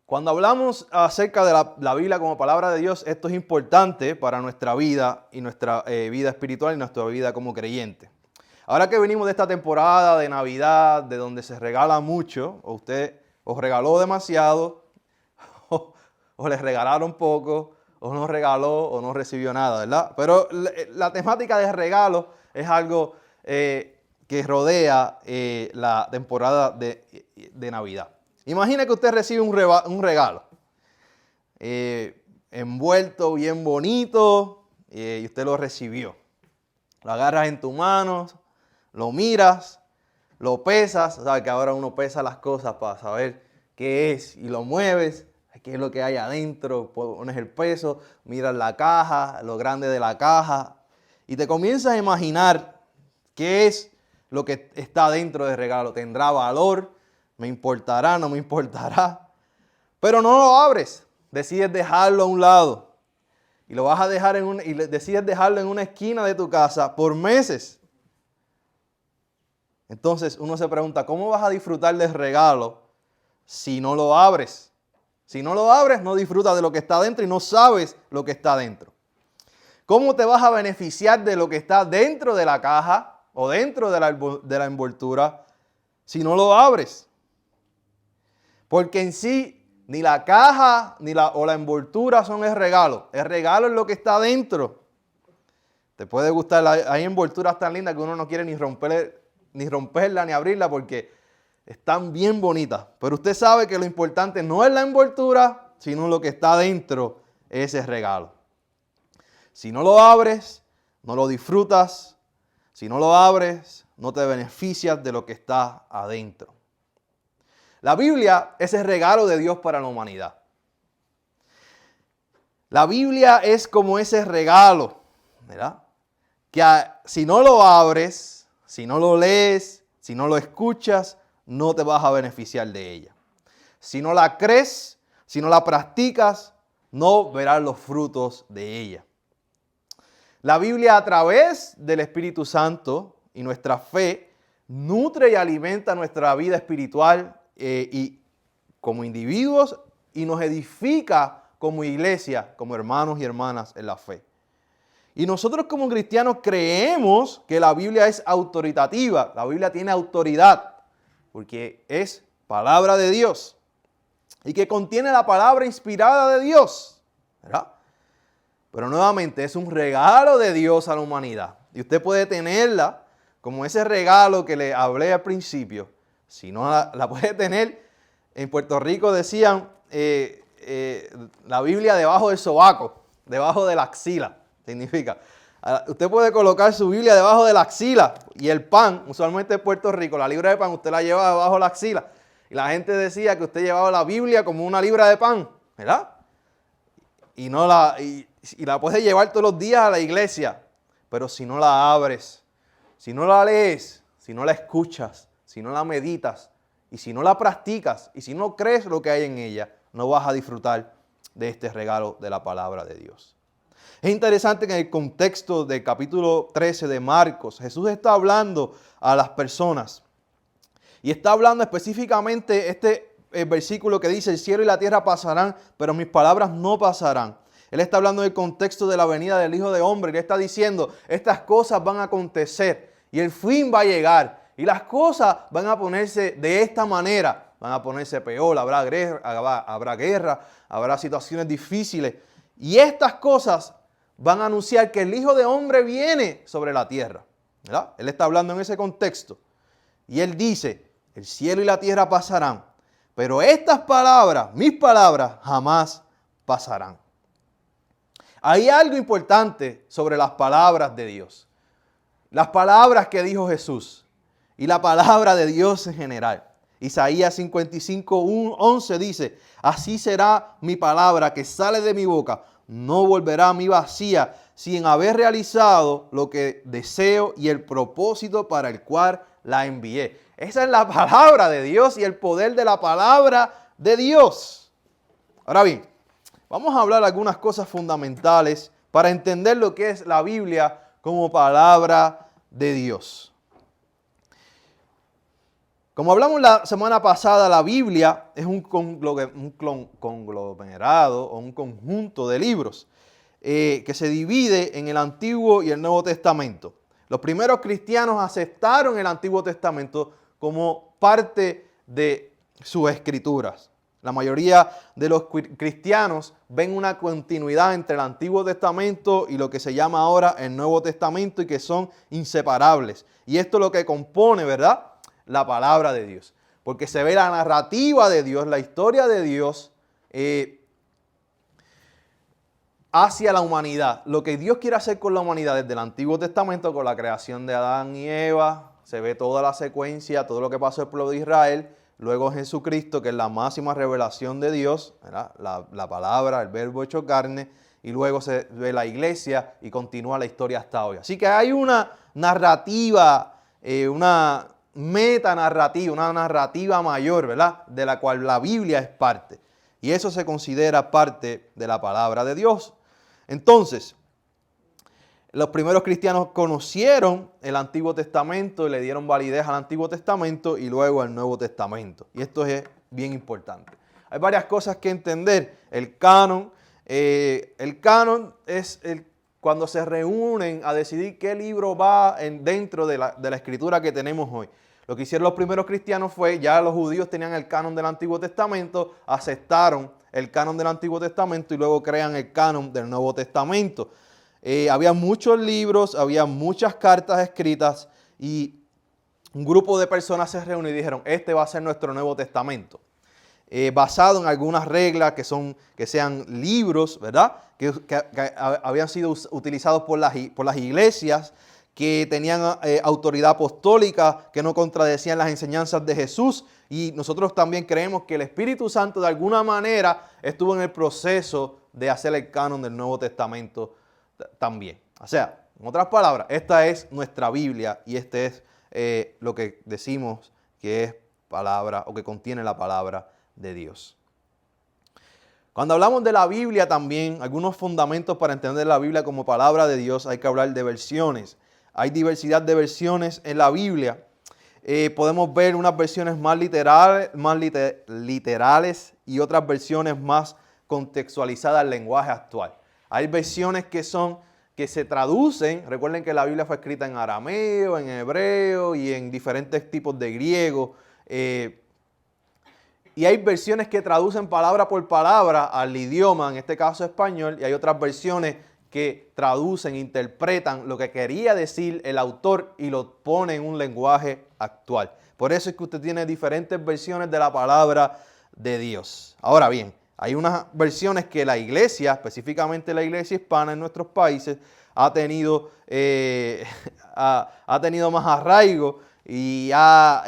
Cuando hablamos acerca de la Biblia como palabra de Dios, esto es importante para nuestra vida y nuestra vida espiritual y nuestra vida como creyente. Ahora que venimos de esta temporada de Navidad, de donde se regala mucho, o usted os regaló demasiado, o les regalaron poco, o no regaló, o no recibió nada, ¿verdad? Pero la temática de regalo es algo que rodea la temporada de Navidad. Imagine que usted recibe un regalo envuelto bien bonito y usted lo recibió. Lo agarras en tus manos, lo miras, lo pesas. Sabes que ahora uno pesa las cosas para saber qué es y lo mueves, qué es lo que hay adentro, pones el peso, miras la caja, lo grande de la caja y te comienzas a imaginar qué es lo que está dentro del regalo. ¿Tendrá valor? ¿Me importará? ¿No me importará? Pero no lo abres. Decides dejarlo a un lado. Y lo vas a dejar decides dejarlo en una esquina de tu casa por meses. Entonces uno se pregunta, ¿cómo vas a disfrutar del regalo si no lo abres? Si no lo abres, no disfrutas de lo que está dentro y no sabes lo que está dentro. ¿Cómo te vas a beneficiar de lo que está dentro de la caja o dentro de la envoltura si no lo abres? Porque en sí ni la caja o la envoltura son el regalo. El regalo es lo que está dentro. Te puede gustar, hay envolturas tan lindas que uno no quiere ni romperla ni abrirla porque están bien bonitas. Pero usted sabe que lo importante no es la envoltura, sino lo que está dentro, ese regalo. Si no lo abres, no lo disfrutas. Si no lo abres, no te beneficias de lo que está adentro. La Biblia es el regalo de Dios para la humanidad. La Biblia es como ese regalo, ¿verdad? Que si no lo abres, si no lo lees, si no lo escuchas, no te vas a beneficiar de ella. Si no la crees, si no la practicas, no verás los frutos de ella. La Biblia, a través del Espíritu Santo y nuestra fe, nutre y alimenta nuestra vida espiritual y como individuos y nos edifica como iglesia, como hermanos y hermanas en la fe. Y nosotros como cristianos creemos que la Biblia es autoritativa, la Biblia tiene autoridad, porque es palabra de Dios y que contiene la palabra inspirada de Dios, ¿verdad? Pero nuevamente es un regalo de Dios a la humanidad. Y usted puede tenerla como ese regalo que le hablé al principio. Si no la puede tener, en Puerto Rico decían la Biblia debajo del sobaco, debajo de la axila. Significa, usted puede colocar su Biblia debajo de la axila y el pan, usualmente en Puerto Rico, la libra de pan usted la lleva debajo de la axila. Y la gente decía que usted llevaba la Biblia como una libra de pan, ¿verdad? Y la puedes llevar todos los días a la iglesia, pero si no la abres, si no la lees, si no la escuchas, si no la meditas, y si no la practicas, y si no crees lo que hay en ella, no vas a disfrutar de este regalo de la palabra de Dios. Es interesante que en el contexto del capítulo 13 de Marcos, Jesús está hablando a las personas, y está hablando específicamente el versículo que dice, el cielo y la tierra pasarán, pero mis palabras no pasarán. Él está hablando del contexto de la venida del Hijo de Hombre. Y le está diciendo, estas cosas van a acontecer y el fin va a llegar. Y las cosas van a ponerse de esta manera. Van a ponerse peor, habrá guerra, habrá situaciones difíciles. Y estas cosas van a anunciar que el Hijo de Hombre viene sobre la tierra, ¿verdad? Él está hablando en ese contexto. Y él dice, el cielo y la tierra pasarán, pero estas palabras, mis palabras, jamás pasarán. Hay algo importante sobre las palabras de Dios. Las palabras que dijo Jesús y la palabra de Dios en general. Isaías 55:11 dice, así será mi palabra que sale de mi boca, no volverá a mí vacía, sin haber realizado lo que deseo y el propósito para el cual la envié. Esa es la palabra de Dios y el poder de la palabra de Dios. Ahora bien, vamos a hablar algunas cosas fundamentales para entender lo que es la Biblia como palabra de Dios. Como hablamos la semana pasada, la Biblia es un conglomerado o un conjunto de libros que se divide en el Antiguo y el Nuevo Testamento. Los primeros cristianos aceptaron el Antiguo Testamento como parte de sus escrituras. La mayoría de los cristianos ven una continuidad entre el Antiguo Testamento y lo que se llama ahora el Nuevo Testamento y que son inseparables. Y esto es lo que compone, ¿verdad?, la palabra de Dios. Porque se ve la narrativa de Dios, la historia de Dios hacia la humanidad. Lo que Dios quiere hacer con la humanidad desde el Antiguo Testamento, con la creación de Adán y Eva, se ve toda la secuencia, todo lo que pasó el pueblo de Israel. Luego Jesucristo, que es la máxima revelación de Dios, ¿verdad?, la palabra, el verbo hecho carne. Y luego se ve la iglesia y continúa la historia hasta hoy. Así que hay una narrativa, una metanarrativa, una narrativa mayor, ¿verdad?, de la cual la Biblia es parte. Y eso se considera parte de la palabra de Dios. Entonces, los primeros cristianos conocieron el Antiguo Testamento y le dieron validez al Antiguo Testamento y luego al Nuevo Testamento. Y esto es bien importante. Hay varias cosas que entender. El canon es cuando se reúnen a decidir qué libro va dentro de la escritura que tenemos hoy. Lo que hicieron los primeros cristianos fue, ya los judíos tenían el canon del Antiguo Testamento, aceptaron el canon del Antiguo Testamento y luego crean el canon del Nuevo Testamento. Había muchos libros, había muchas cartas escritas y un grupo de personas se reunió y dijeron, este va a ser nuestro Nuevo Testamento. Basado en algunas reglas que sean libros, ¿verdad?, que habían sido utilizados por las iglesias, que tenían autoridad apostólica, que no contradecían las enseñanzas de Jesús. Y nosotros también creemos que el Espíritu Santo de alguna manera estuvo en el proceso de hacer el canon del Nuevo Testamento también. O sea, en otras palabras, esta es nuestra Biblia y este es lo que decimos que es palabra o que contiene la palabra de Dios. Cuando hablamos de la Biblia también, algunos fundamentos para entender la Biblia como palabra de Dios, hay que hablar de versiones. Hay diversidad de versiones en la Biblia. Podemos ver unas versiones más literales y otras versiones más contextualizadas al lenguaje actual. Hay versiones que se traducen. Recuerden que la Biblia fue escrita en arameo, en hebreo y en diferentes tipos de griego. Y hay versiones que traducen palabra por palabra al idioma, en este caso español, y hay otras versiones que traducen, interpretan lo que quería decir el autor y lo pone en un lenguaje actual. Por eso es que usted tiene diferentes versiones de la palabra de Dios. Ahora bien, hay unas versiones que la iglesia, específicamente la iglesia hispana en nuestros países, ha tenido más arraigo y ha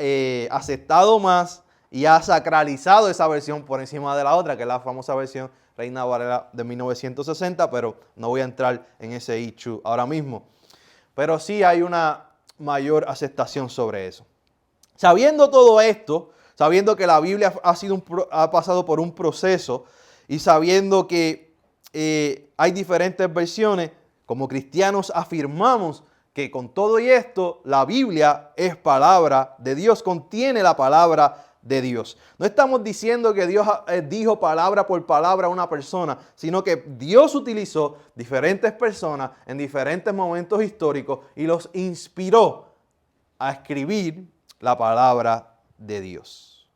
aceptado más y ha sacralizado esa versión por encima de la otra, que es la famosa versión Reina Valera de 1960, pero no voy a entrar en ese issue ahora mismo. Pero sí hay una mayor aceptación sobre eso. Sabiendo todo esto, sabiendo que la Biblia ha pasado por un proceso y sabiendo que hay diferentes versiones, como cristianos afirmamos que con todo y esto, la Biblia es palabra de Dios, contiene la palabra de Dios. No estamos diciendo que Dios dijo palabra por palabra a una persona, sino que Dios utilizó diferentes personas en diferentes momentos históricos y los inspiró a escribir la palabra de Dios.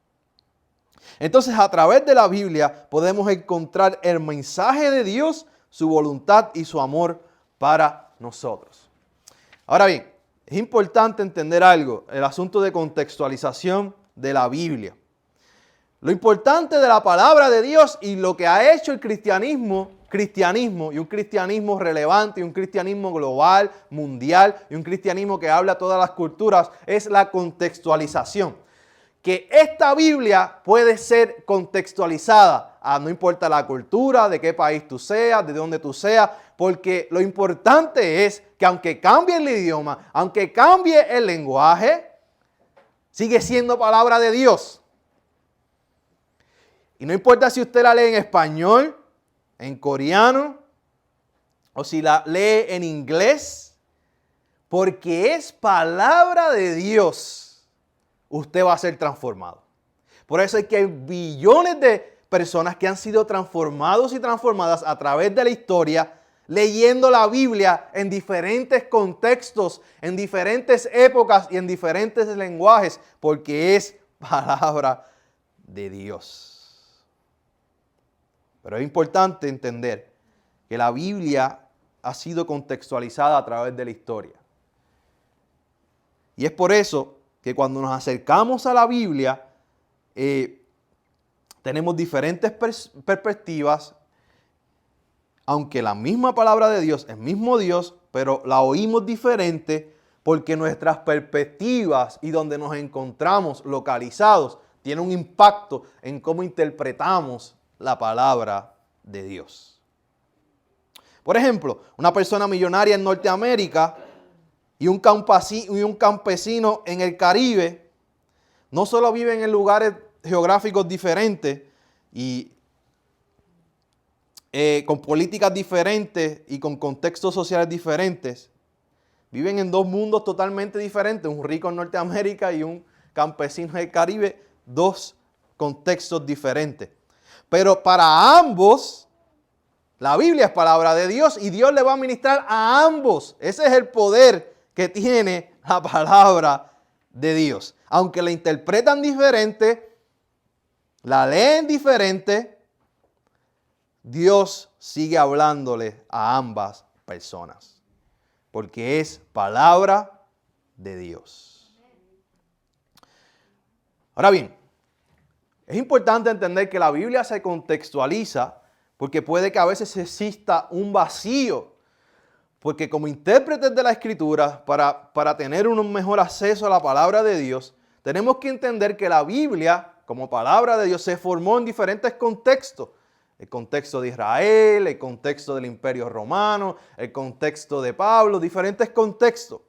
Entonces, a través de la Biblia podemos encontrar el mensaje de Dios, su voluntad y su amor para nosotros. Ahora bien, es importante entender algo, el asunto de contextualización de la Biblia. Lo importante de la palabra de Dios y lo que ha hecho el cristianismo y un cristianismo relevante y un cristianismo global, mundial y un cristianismo que habla a todas las culturas es la contextualización. Que esta Biblia puede ser contextualizada no importa la cultura, de qué país tú seas, de dónde tú seas, porque lo importante es que aunque cambie el idioma, aunque cambie el lenguaje, sigue siendo palabra de Dios. Y no importa si usted la lee en español, en coreano, o si la lee en inglés, porque es palabra de Dios. usted va a ser transformado. Por eso es que hay billones de personas que han sido transformados y transformadas a través de la historia, leyendo la Biblia en diferentes contextos, en diferentes épocas y en diferentes lenguajes, porque es palabra de Dios. Pero es importante entender que la Biblia ha sido contextualizada a través de la historia. Y es por eso que cuando nos acercamos a la Biblia, tenemos diferentes perspectivas, aunque la misma palabra de Dios, el mismo Dios, pero la oímos diferente porque nuestras perspectivas y donde nos encontramos localizados tiene un impacto en cómo interpretamos la palabra de Dios. Por ejemplo, una persona millonaria en Norteamérica y un campesino en el Caribe no solo viven en lugares geográficos diferentes y con políticas diferentes y con contextos sociales diferentes, viven en dos mundos totalmente diferentes, un rico en Norteamérica y un campesino en el Caribe, dos contextos diferentes. Pero para ambos, la Biblia es palabra de Dios y Dios le va a ministrar a ambos. Ese es el poder que tiene la palabra de Dios. Aunque la interpretan diferente, la leen diferente, Dios sigue hablándole a ambas personas. Porque es palabra de Dios. Ahora bien, es importante entender que la Biblia se contextualiza porque puede que a veces exista un vacío. Porque como intérpretes de la Escritura, para tener un mejor acceso a la palabra de Dios, tenemos que entender que la Biblia, como palabra de Dios, se formó en diferentes contextos. El contexto de Israel, el contexto del Imperio Romano, el contexto de Pablo, diferentes contextos.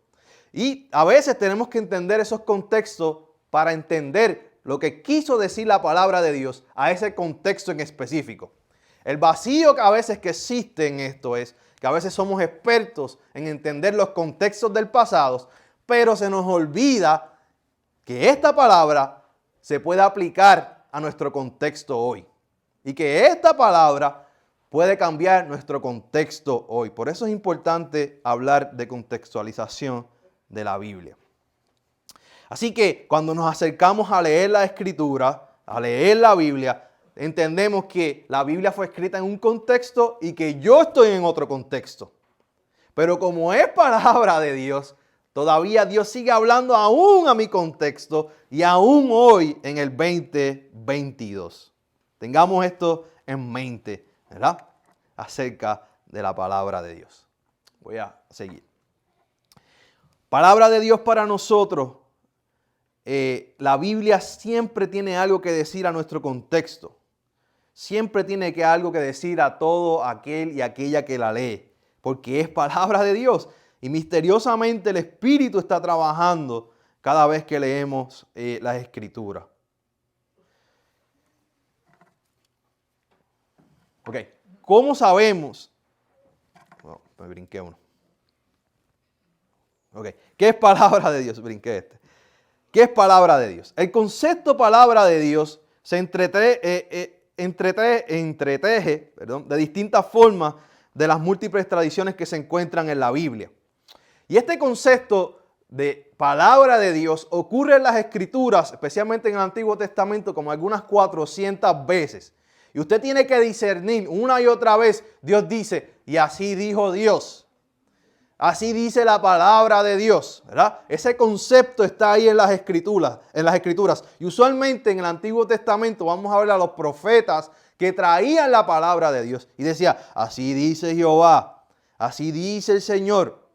Y a veces tenemos que entender esos contextos para entender lo que quiso decir la palabra de Dios a ese contexto en específico. El vacío que a veces que existe en esto es que a veces somos expertos en entender los contextos del pasado, pero se nos olvida que esta palabra se puede aplicar a nuestro contexto hoy. Y que esta palabra puede cambiar nuestro contexto hoy. Por eso es importante hablar de contextualización de la Biblia. Así que cuando nos acercamos a leer la Escritura, a leer la Biblia, entendemos que la Biblia fue escrita en un contexto y que yo estoy en otro contexto. Pero como es palabra de Dios, todavía Dios sigue hablando aún a mi contexto y aún hoy en el 2022. Tengamos esto en mente, ¿verdad? Acerca de la palabra de Dios. Voy a seguir. Palabra de Dios para nosotros. La Biblia siempre tiene algo que decir a nuestro contexto. Siempre tiene algo que decir a todo aquel y aquella que la lee. Porque es palabra de Dios. Y misteriosamente el Espíritu está trabajando cada vez que leemos las Escrituras. Ok, ¿cómo sabemos? No, me brinqué uno. Ok, ¿qué es palabra de Dios? Brinqué este. ¿Qué es palabra de Dios? El concepto palabra de Dios se entreteje de distintas formas de las múltiples tradiciones que se encuentran en la Biblia. Y este concepto de palabra de Dios ocurre en las Escrituras, especialmente en el Antiguo Testamento, como algunas 400 veces. Y usted tiene que discernir una y otra vez. Dios dice, y así dijo Dios. Así dice la palabra de Dios, ¿verdad? Ese concepto está ahí en las escrituras. Y usualmente en el Antiguo Testamento vamos a ver a los profetas que traían la palabra de Dios. Y decía, así dice Jehová, así dice el Señor.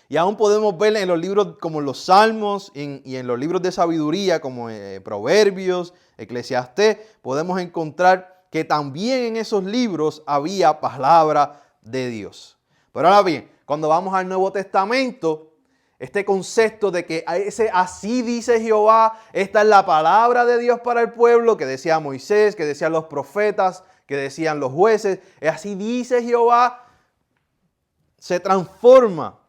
Y aún podemos ver en los libros como los Salmos y en los libros de sabiduría como Proverbios, Eclesiastés, podemos encontrar que también en esos libros había palabra de Dios. Pero ahora bien, cuando vamos al Nuevo Testamento, este concepto de que así dice Jehová, esta es la palabra de Dios para el pueblo, que decía Moisés, que decían los profetas, que decían los jueces, así dice Jehová, se transforma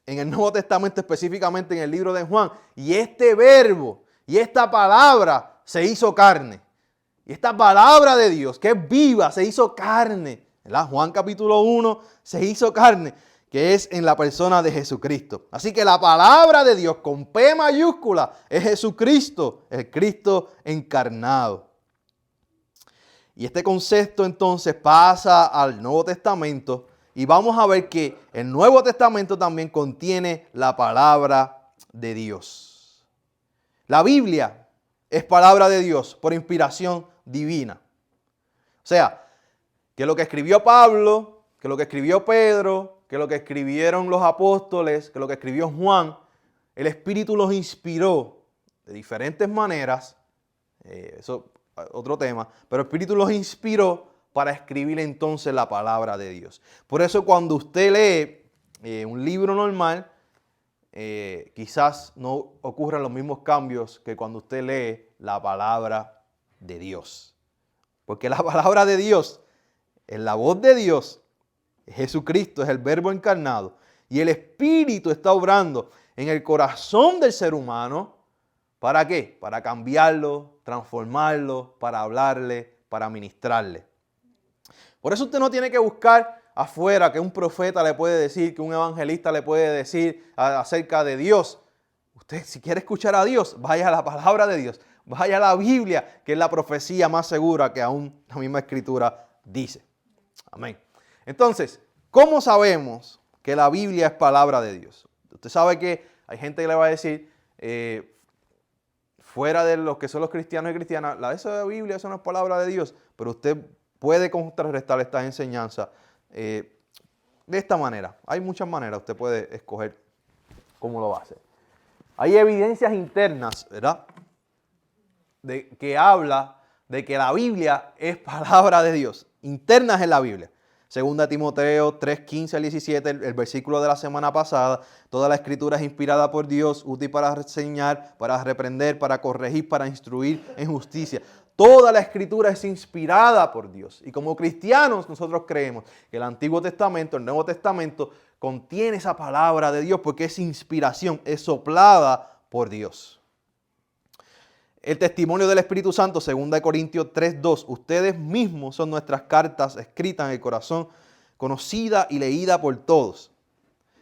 en el Nuevo Testamento, específicamente en el libro de Juan. Y este verbo Y esta palabra se hizo carne. Y esta palabra de Dios, que es viva, se hizo carne. ¿Verdad? Juan capítulo 1 se hizo carne, que es en la persona de Jesucristo. Así que la palabra de Dios con P mayúscula es Jesucristo, el Cristo encarnado. Y este concepto entonces pasa al Nuevo Testamento y vamos a ver que el Nuevo Testamento también contiene la palabra de Dios. La Biblia es palabra de Dios por inspiración divina. O sea, que lo que escribió Pablo, que lo que escribió Pedro, que lo que escribieron los apóstoles, que lo que escribió Juan, el Espíritu los inspiró de diferentes maneras. Eso otro tema, pero el Espíritu los inspiró para escribir entonces la palabra de Dios. Por eso cuando usted lee un libro normal, quizás no ocurran los mismos cambios que cuando usted lee la palabra de Dios. Porque la palabra de Dios es la voz de Dios, Jesucristo es el Verbo encarnado y el Espíritu está obrando en el corazón del ser humano. ¿Para qué? Para cambiarlo, transformarlo, para hablarle, para ministrarle. Por eso usted no tiene que buscar afuera que un profeta le puede decir, que un evangelista le puede decir acerca de Dios. Usted, si quiere escuchar a Dios, vaya a la palabra de Dios, vaya a la Biblia, que es la profecía más segura que aún la misma Escritura dice. Amén. Entonces, ¿cómo sabemos que la Biblia es palabra de Dios? Usted sabe que hay gente que le va a decir, fuera de los que son los cristianos y cristianas, esa de la Biblia, eso no es palabra de Dios, pero usted puede contrarrestar estas enseñanzas de esta manera. Hay muchas maneras, usted puede escoger cómo lo va a hacer. Hay evidencias internas, ¿verdad?, que habla de que la Biblia es palabra de Dios, internas en la Biblia. Segunda Timoteo 3, 15 al 17, el versículo de la semana pasada. Toda la escritura es inspirada por Dios, útil para enseñar, para reprender, para corregir, para instruir en justicia. Toda la escritura es inspirada por Dios. Y como cristianos nosotros creemos que el Antiguo Testamento, el Nuevo Testamento, contiene esa palabra de Dios porque es inspiración, es soplada por Dios. El testimonio del Espíritu Santo, 2 Corintios 3:2. Ustedes mismos son nuestras cartas escritas en el corazón, conocida y leída por todos.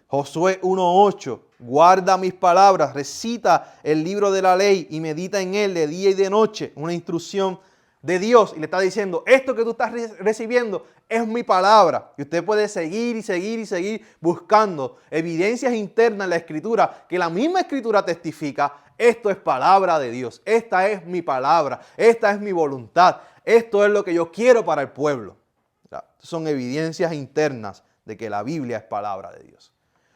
Josué 1:8. Guarda mis palabras, recita el libro de la ley y medita en él de día y de noche. Una instrucción de Dios. Y le está diciendo, esto que tú estás recibiendo es mi palabra. Y usted puede seguir y seguir y seguir buscando evidencias internas en la Escritura, que la misma Escritura testifica. Esto es palabra de Dios. Esta es mi palabra. Esta es mi voluntad. Esto es lo que yo quiero para el pueblo. Son evidencias internas de que la Biblia es palabra de Dios.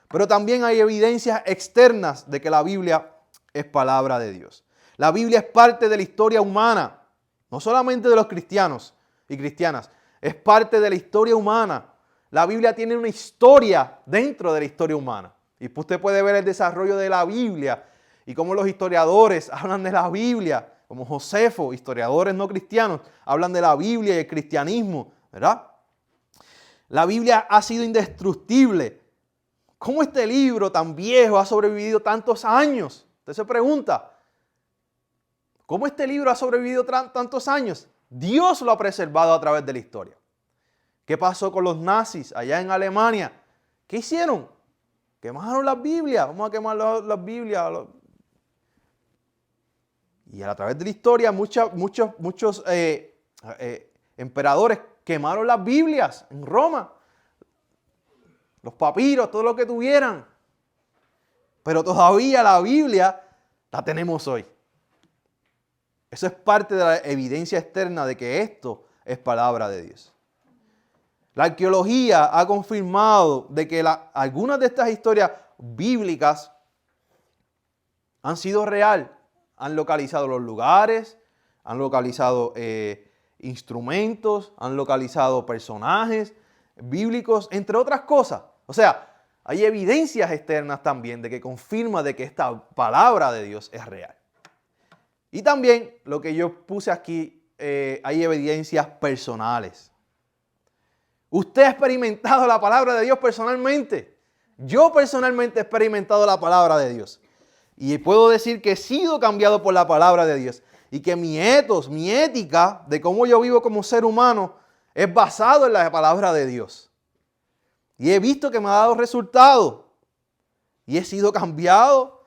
Pero también hay evidencias externas de que la Biblia es palabra de Dios. La Biblia es parte de la historia humana. No solamente de los cristianos y cristianas. Es parte de la historia humana. La Biblia tiene una historia dentro de la historia humana. Y usted puede ver el desarrollo de la Biblia y cómo los historiadores hablan de la Biblia, como Josefo, historiadores no cristianos, hablan de la Biblia y el cristianismo, ¿verdad? La Biblia ha sido indestructible. ¿Cómo este libro tan viejo ha sobrevivido tantos años? Usted se pregunta, ¿cómo este libro ha sobrevivido tantos años? Dios lo ha preservado a través de la historia. ¿Qué pasó con los nazis allá en Alemania? ¿Qué hicieron? Quemaron las Biblias. Vamos a quemar las Biblias. Y a través de la historia muchos emperadores quemaron las Biblias en Roma. Los papiros, todo lo que tuvieran. Pero todavía la Biblia la tenemos hoy. Eso es parte de la evidencia externa de que esto es palabra de Dios. La arqueología ha confirmado de que algunas de estas historias bíblicas han sido real. Han localizado los lugares, han localizado instrumentos, han localizado personajes bíblicos, entre otras cosas. O sea, hay evidencias externas también de que confirma de que esta palabra de Dios es real. Y también lo que yo puse aquí, hay evidencias personales. ¿Usted ha experimentado la palabra de Dios personalmente? Yo personalmente he experimentado la palabra de Dios. Y puedo decir que he sido cambiado por la palabra de Dios. Y que mi etos, mi ética de cómo yo vivo como ser humano es basado en la palabra de Dios. Y he visto que me ha dado resultado. Y he sido cambiado.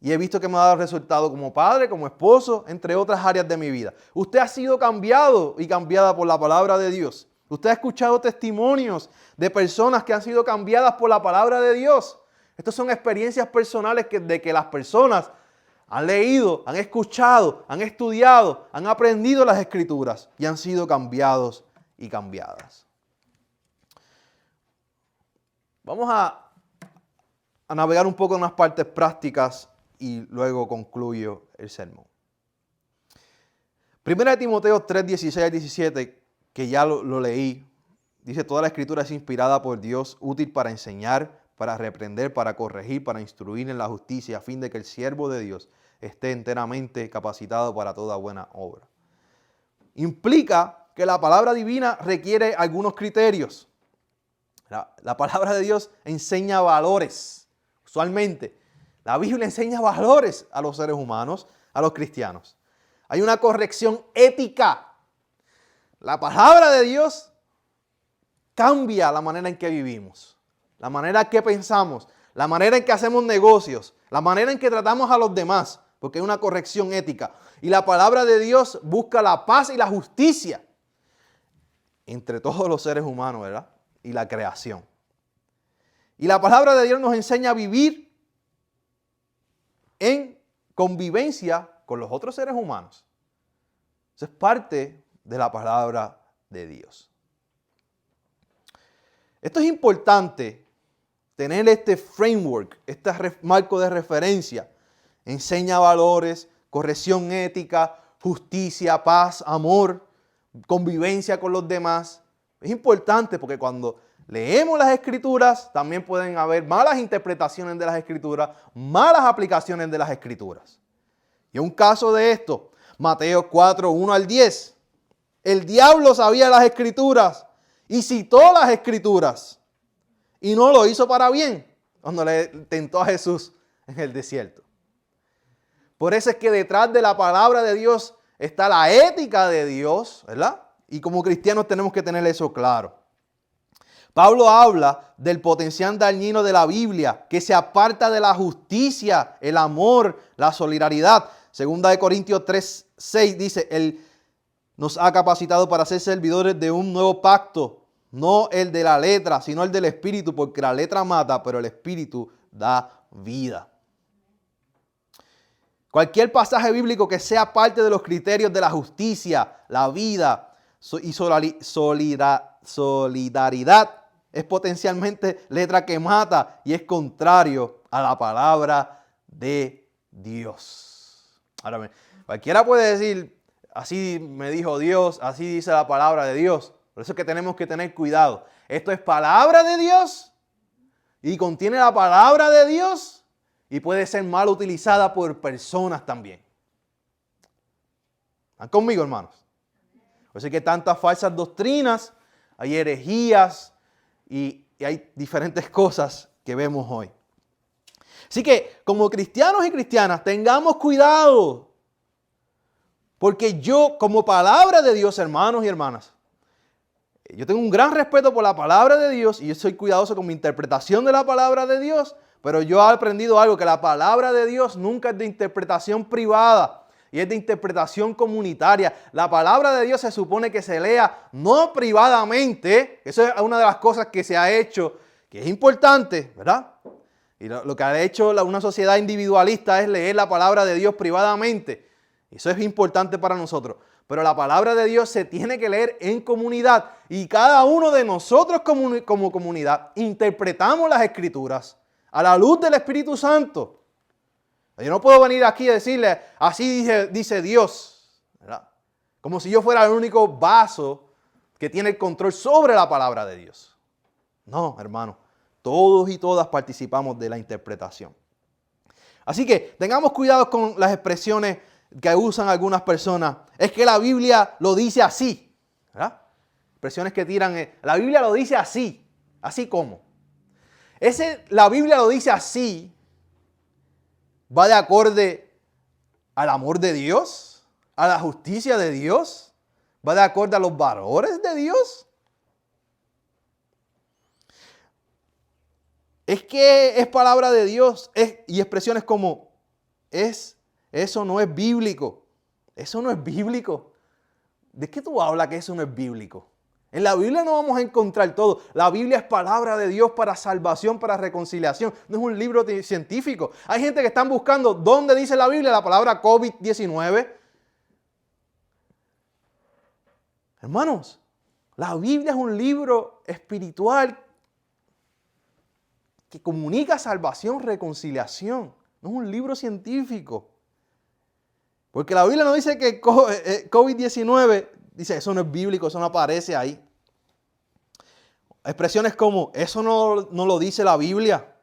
Y he visto que me ha dado resultado como padre, como esposo, entre otras áreas de mi vida. Usted ha sido cambiado y cambiada por la palabra de Dios. Usted ha escuchado testimonios de personas que han sido cambiadas por la palabra de Dios. Estas son experiencias personales de que las personas han leído, han escuchado, han estudiado, han aprendido las Escrituras y han sido cambiados y cambiadas. Vamos a navegar un poco en unas partes prácticas y luego concluyo el sermón. 1 Timoteo 3, 16 al 17, que ya lo leí, dice: toda la Escritura es inspirada por Dios, útil para enseñar, para reprender, para corregir, para instruir en la justicia, a fin de que el siervo de Dios esté enteramente capacitado para toda buena obra. Implica que la palabra divina requiere algunos criterios. La palabra de Dios enseña valores. Usualmente, la Biblia enseña valores a los seres humanos, a los cristianos. Hay una corrección ética. La palabra de Dios cambia la manera en que vivimos, la manera en que pensamos, la manera en que hacemos negocios, la manera en que tratamos a los demás, porque hay una corrección ética. Y la palabra de Dios busca la paz y la justicia entre todos los seres humanos, ¿verdad? Y la creación. Y la palabra de Dios nos enseña a vivir en convivencia con los otros seres humanos. Eso es parte de la palabra de Dios. Esto es importante, tener este framework, este marco de referencia. Enseña valores, corrección ética, justicia, paz, amor, convivencia con los demás. Es importante porque cuando leemos las Escrituras también pueden haber malas interpretaciones de las Escrituras, malas aplicaciones de las Escrituras. Y un caso de esto, Mateo 4, 1 al 10. El diablo sabía las Escrituras y citó las Escrituras y no lo hizo para bien cuando le tentó a Jesús en el desierto. Por eso es que detrás de la palabra de Dios está la ética de Dios, ¿verdad? Y como cristianos tenemos que tener eso claro. Pablo habla del potencial dañino de la Biblia, que se aparta de la justicia, el amor, la solidaridad. Segunda de Corintios 3, 6 dice: Él nos ha capacitado para ser servidores de un nuevo pacto, no el de la letra, sino el del Espíritu, porque la letra mata, pero el Espíritu da vida. Cualquier pasaje bíblico que sea parte de los criterios de la justicia, la vida y solidaridad es potencialmente letra que mata y es contrario a la palabra de Dios. Ahora bien, cualquiera puede decir: así me dijo Dios, así dice la palabra de Dios. Por eso es que tenemos que tener cuidado. Esto es palabra de Dios y contiene la palabra de Dios. Y puede ser mal utilizada por personas también. ¿Están conmigo, hermanos? Por eso es que hay tantas falsas doctrinas, hay herejías y hay diferentes cosas que vemos hoy. Así que, como cristianos y cristianas, tengamos cuidado. Porque yo, como palabra de Dios, hermanos y hermanas, yo tengo un gran respeto por la palabra de Dios y yo soy cuidadoso con mi interpretación de la palabra de Dios. Pero yo he aprendido algo, que la palabra de Dios nunca es de interpretación privada y es de interpretación comunitaria. La palabra de Dios se supone que se lea no privadamente. Eso es una de las cosas que se ha hecho, que es importante, ¿verdad? Y lo que ha hecho una sociedad individualista es leer la palabra de Dios privadamente. Eso es importante para nosotros. Pero la palabra de Dios se tiene que leer en comunidad. Y cada uno de nosotros como comunidad interpretamos las Escrituras a la luz del Espíritu Santo. Yo no puedo venir aquí a decirle: así dice Dios, ¿verdad? Como si yo fuera el único vaso que tiene el control sobre la palabra de Dios. No, hermano. Todos y todas participamos de la interpretación. Así que tengamos cuidado con las expresiones que usan algunas personas. Es que la Biblia lo dice así, ¿verdad? Expresiones que tiran. La Biblia lo dice así. ¿Así cómo? La Biblia lo dice así ¿Va de acorde al amor de Dios? ¿A la justicia de Dios? ¿Va de acorde a los valores de Dios? Es que es palabra de Dios y expresiones como eso no es bíblico. Eso no es bíblico. ¿De qué tú hablas que eso no es bíblico? En la Biblia no vamos a encontrar todo. La Biblia es palabra de Dios para salvación, para reconciliación. No es un libro científico. Hay gente que están buscando dónde dice la Biblia la palabra COVID-19. Hermanos, la Biblia es un libro espiritual que comunica salvación, reconciliación. No es un libro científico. Porque la Biblia no dice que COVID-19, dice, eso no es bíblico, eso no aparece ahí. Expresiones como, eso no lo dice la Biblia,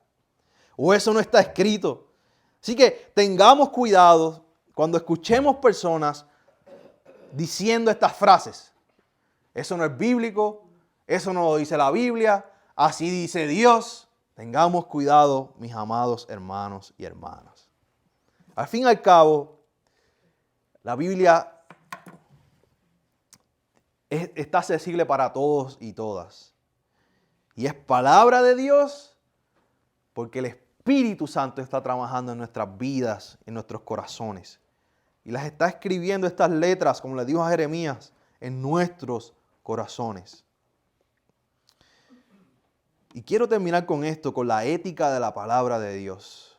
o eso no está escrito. Así que tengamos cuidado cuando escuchemos personas diciendo estas frases. Eso no es bíblico, eso no lo dice la Biblia, así dice Dios. Tengamos cuidado, mis amados hermanos y hermanas. Al fin y al cabo, la Biblia está accesible para todos y todas. Y es palabra de Dios porque el Espíritu Santo está trabajando en nuestras vidas, en nuestros corazones. Y las está escribiendo estas letras, como le dijo a Jeremías, en nuestros corazones. Y quiero terminar con esto, con la ética de la palabra de Dios.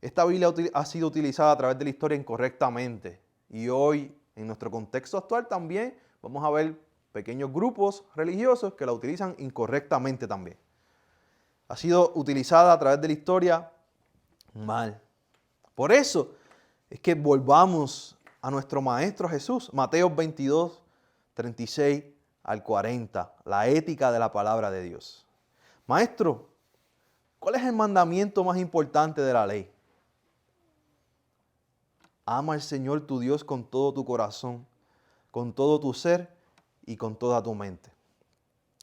Esta Biblia ha sido utilizada a través de la historia incorrectamente. Y hoy, en nuestro contexto actual también, vamos a ver pequeños grupos religiosos que la utilizan incorrectamente también. Ha sido utilizada a través de la historia mal. Por eso es que volvamos a nuestro Maestro Jesús, Mateo 22, 36 al 40, la ética de la palabra de Dios. Maestro, ¿cuál es el mandamiento más importante de la ley? Ama al Señor tu Dios con todo tu corazón, con todo tu ser y con toda tu mente.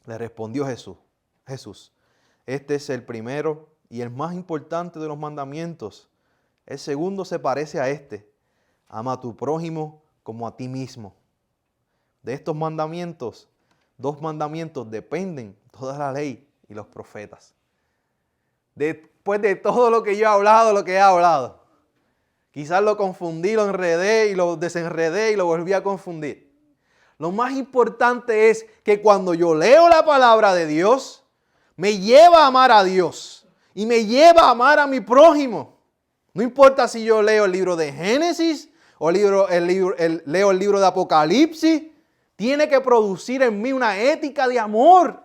Le respondió Jesús, este es el primero y el más importante de los mandamientos. El segundo se parece a este, ama a tu prójimo como a ti mismo. De estos mandamientos, 2 mandamientos dependen toda la ley y los profetas. Después de todo lo que yo he hablado, quizás lo confundí, lo enredé y lo desenredé y lo volví a confundir. Lo más importante es que cuando yo leo la palabra de Dios, me lleva a amar a Dios y me lleva a amar a mi prójimo. No importa si yo leo el libro de Génesis o leo el libro de Apocalipsis, tiene que producir en mí una ética de amor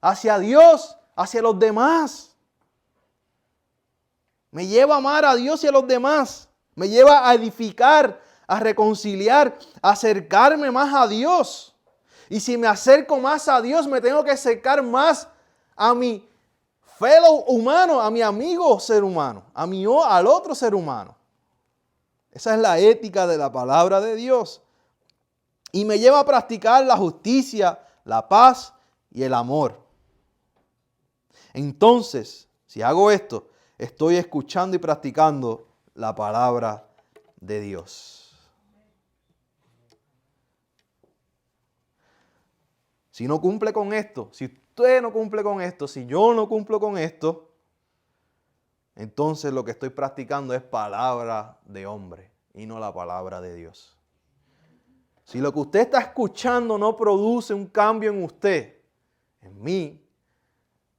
hacia Dios, hacia los demás. Me lleva a amar a Dios y a los demás. Me lleva a edificar, a reconciliar, a acercarme más a Dios. Y si me acerco más a Dios, me tengo que acercar más a mi fellow humano, a mi amigo ser humano, al otro ser humano. Esa es la ética de la palabra de Dios. Y me lleva a practicar la justicia, la paz y el amor. Entonces, si hago esto, estoy escuchando y practicando la palabra de Dios. Si no cumple con esto, si usted no cumple con esto, si yo no cumplo con esto, entonces lo que estoy practicando es palabra de hombre y no la palabra de Dios. Si lo que usted está escuchando no produce un cambio en usted, en mí,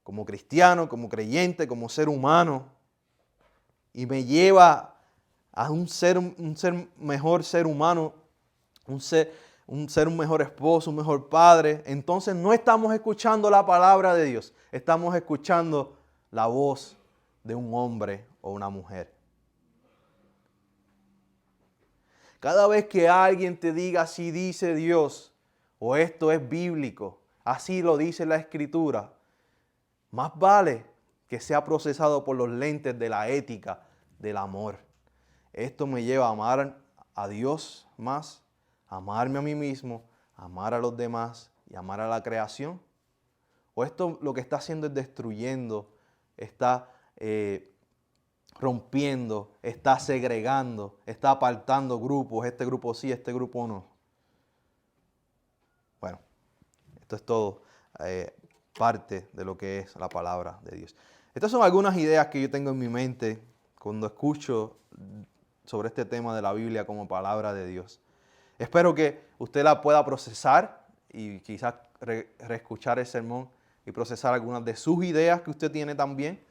como cristiano, como creyente, como ser humano, y me lleva a un mejor ser humano, un mejor esposo, un mejor padre, entonces no estamos escuchando la palabra de Dios, estamos escuchando la voz de un hombre o una mujer. Cada vez que alguien te diga así dice Dios o esto es bíblico, así lo dice la Escritura, más vale que sea procesado por los lentes de la ética, del amor. Esto me lleva a amar a Dios más, a amarme a mí mismo, a amar a los demás y amar a la creación. O esto lo que está haciendo es destruyendo, está rompiendo, está segregando, está apartando grupos, este grupo sí, este grupo no. Bueno, esto es todo parte de lo que es la palabra de Dios. Estas son algunas ideas que yo tengo en mi mente cuando escucho sobre este tema de la Biblia como palabra de Dios. Espero que usted la pueda procesar y quizás reescuchar el sermón y procesar algunas de sus ideas que usted tiene también.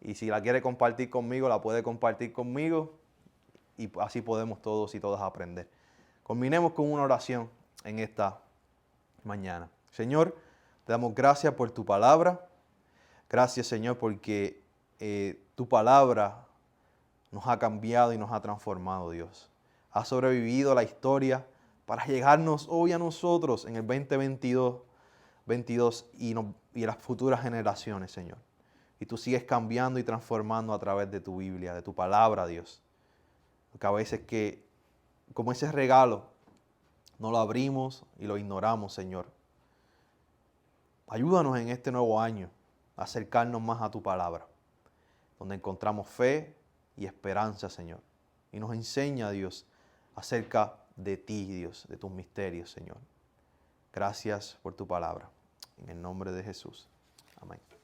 Y si la quiere compartir conmigo, la puede compartir conmigo y así podemos todos y todas aprender. Culminemos con una oración en esta mañana. Señor, te damos gracias por tu palabra. Gracias, Señor, porque tu palabra nos ha cambiado y nos ha transformado, Dios. Ha sobrevivido a la historia para llegarnos hoy a nosotros en el 2022 y a las futuras generaciones, Señor. Y tú sigues cambiando y transformando a través de tu Biblia, de tu palabra, Dios. Porque a veces que, como ese regalo, no lo abrimos y lo ignoramos, Señor. Ayúdanos en este nuevo año a acercarnos más a tu palabra, donde encontramos fe y esperanza, Señor. Y nos enseña, Dios, acerca de ti, Dios, de tus misterios, Señor. Gracias por tu palabra. En el nombre de Jesús. Amén.